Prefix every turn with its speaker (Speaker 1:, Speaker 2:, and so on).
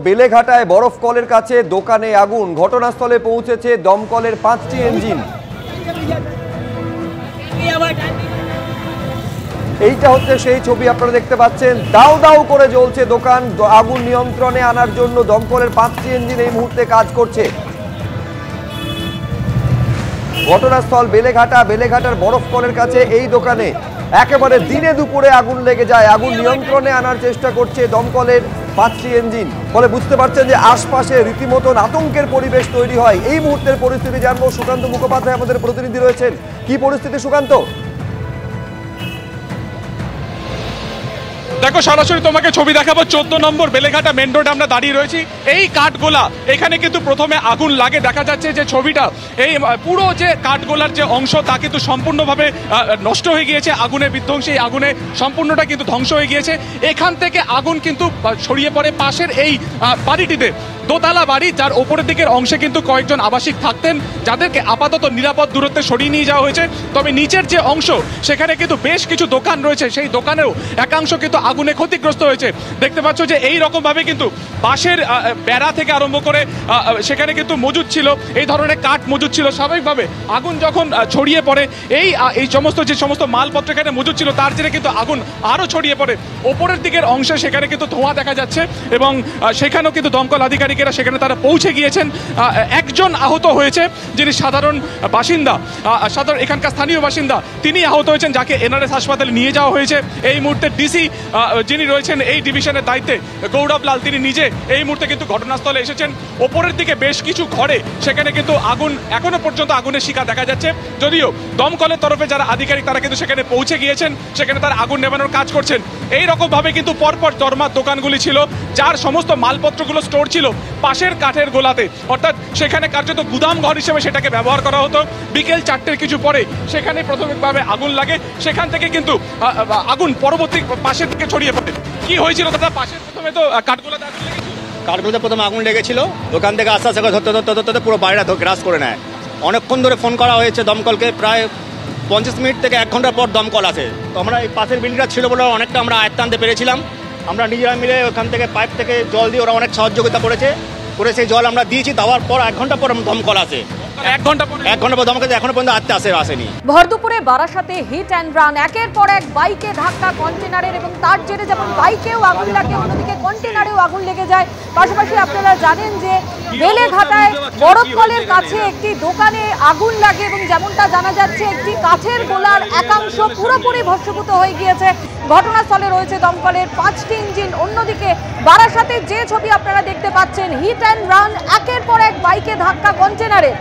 Speaker 1: বেলেঘাটায় বরফ কলের কাছে দোকানে আগুন, ঘটনাস্থলে পৌঁছেছে দমকলের 5টি ইঞ্জিন। এইটা হচ্ছে সেই ছবি আপনারা দেখতে পাচ্ছেন, দাউ দাউ করে জ্বলছে দোকান। আগুন নিয়ন্ত্রণে আনার জন্য দমকলের 5টি ইঞ্জিন এই মুহূর্তে কাজ করছে। ঘটনাস্থল বেলেঘাটার বরফ কলের কাছে এই দোকানে একেবারে দিনে দুপুরে আগুন লেগে যায়। আগুন নিয়ন্ত্রণে আনার চেষ্টা করছে দমকলের 5টি ইঞ্জিন। ফলে বুঝতে পারছেন যে আশপাশে রীতিমতন আতঙ্কের পরিবেশ তৈরি হয়। এই মুহূর্তের পরিস্থিতি জানবো, সুকান্ত মুখোপাধ্যায় আমাদের প্রতিনিধি রয়েছেন। কি পরিস্থিতি সুকান্ত?
Speaker 2: দেখো, সরাসরি তোমাকে ছবি দেখাবো। 14 নম্বর বেলেঘাটা মেন রোডে আমরা দাঁড়িয়ে রয়েছি। এই কাঠগোলা, এখানে কিন্তু প্রথমে আগুন লাগে। দেখা যাচ্ছে যে ছবিটা, এই পুরো যে কাঠগোলার যে অংশ তা কিন্তু সম্পূর্ণভাবে নষ্ট হয়ে গিয়েছে আগুনে বিধ্বংসী। এই আগুনে সম্পূর্ণটা কিন্তু ধ্বংস হয়ে গিয়েছে। এখান থেকে আগুন কিন্তু ছড়িয়ে পড়ে পাশের এই বাড়িটিতে, দোতলা বাড়ি, যার ওপরের দিকের অংশে কিন্তু কয়েকজন আবাসিক থাকতেন, যাদেরকে আপাতত নিরাপদ দূরত্বে সরিয়ে নিয়ে যাওয়া হয়েছে। তবে নিচের যে অংশ, সেখানে কিন্তু বেশ কিছু দোকান রয়েছে, সেই দোকানেও একাংশ কিন্তু আগুনে ক্ষতিগ্রস্ত হয়েছে। দেখতে পাচ্ছ যে এই রকম ভাবে কিন্তু বাঁশের বেড়া থেকে আরম্ভ করে সেখানে কিন্তু মজুদ ছিল, এই ধরনের কাঠ মজুদ ছিল। স্বাভাবিকভাবে আগুন যখন ছড়িয়ে পড়ে, এই সমস্ত মালপত্র এখানে মজুদ ছিল, তার জেরে কিন্তু আগুন আরও ছড়িয়ে পড়ে ওপরের দিকের অংশে। সেখানে কিন্তু ধোঁয়া দেখা যাচ্ছে এবং সেখানেও কিন্তু দমকল আধিকারিকেরা সেখানে তারা পৌঁছে গিয়েছেন। একজন আহত হয়েছে, যিনি সাধারণ বাসিন্দা, এখানকার স্থানীয় বাসিন্দা, তিনি আহত হয়েছেন, যাকে এনআরএস হাসপাতালে নিয়ে যাওয়া হয়েছে। এই মুহূর্তে ডিসি যিনি রয়েছেন এই ডিভিশনের দায়িত্বে, গৌরব লাল, তিনি নিজে এই মুহূর্তে কিন্তু ঘটনাস্থলে এসেছেন। ওপরের দিকে বেশ কিছু ঘরে সেখানে কিন্তু আগুন, এখনো পর্যন্ত আগুনের শিকা দেখা যাচ্ছে। যদিও দমকলের তরফে যারা আধিকারিক, তারা কিন্তু সেখানে পৌঁছে গিয়েছেন, সেখানে তারা আগুন নেভানোর কাজ করছেন। এই রকম ভাবে কিন্তু পরপর দরমার দোকানগুলি ছিল, যার সমস্ত মালপত্রগুলো স্টোর ছিল পাশের কাঠের গোলাতে, অর্থাৎ সেখানে কার্যত গুদাম ঘর হিসেবে সেটাকে ব্যবহার করা হতো। বিকেল 4টের কিছু পরে সেখানে প্রাথমিকভাবে আগুন লাগে। সেখান থেকে কিন্তু আগুন পরবর্তী পাশের দিকে ছড়িয়ে পড়ে। কি হয়েছিল দাদা? পাশের প্রথমে তো
Speaker 3: কাঠগুলোতে প্রথমে আগুন লেগেছিল, ওখান থেকে আস্তে আস্তে ধরতে পুরো বাড়িটা গ্রাস করে নেয়। অনেকক্ষণ ধরে ফোন করা হয়েছে দমকলকে, প্রায় 50 মিনিট থেকে 1 ঘন্টা পর দমকল আসে। তো আমরা এই পাশের বিল্ডিংটা ছিল বলে অনেকটা আমরা আয়ত্তে আনতে পেরেছিলাম। আমরা নিজেরা মিলে ওখান থেকে পাইপ থেকে জল দিয়ে ওরা অনেক সহযোগিতা করেছে, সেই জল আমরা দিয়েছি। দেওয়ার পর 1 ঘন্টা পর দমকল আসে। 1 ঘন্টা পর দমকল এখনো পর্যন্ত আসেনি।
Speaker 4: ভরদুপুরে বারাসাতে হিট অ্যান্ড রান, একের পর এক বাইকে ধাক্কা কন্টেনারের, এবং তার জেরে যেমন বাইকেও আগুন লাগে, অন্যদিকে কন্টেনারেও আগুন লেগে যায়। পাশাপাশি আপনারা জানেন যে বেলেঘাটায় বরফ কলের কাছে একটি দোকানে আগুন লাগে এবং যেমনটা জানা যাচ্ছে একটি কাঠের গোলার একাংশ পুরোপুরি ভস্মীভূত হয়ে গিয়েছে। ঘটনাস্থলে রয়েছে দমকলের 5টি ইঞ্জিন। অন্যদিকে বারাসাতে যে ছবি আপনারা দেখতে পাচ্ছেন, হিট অ্যান্ড রান, একের পর এক বাইকে ধাক্কা কন্টেনারের।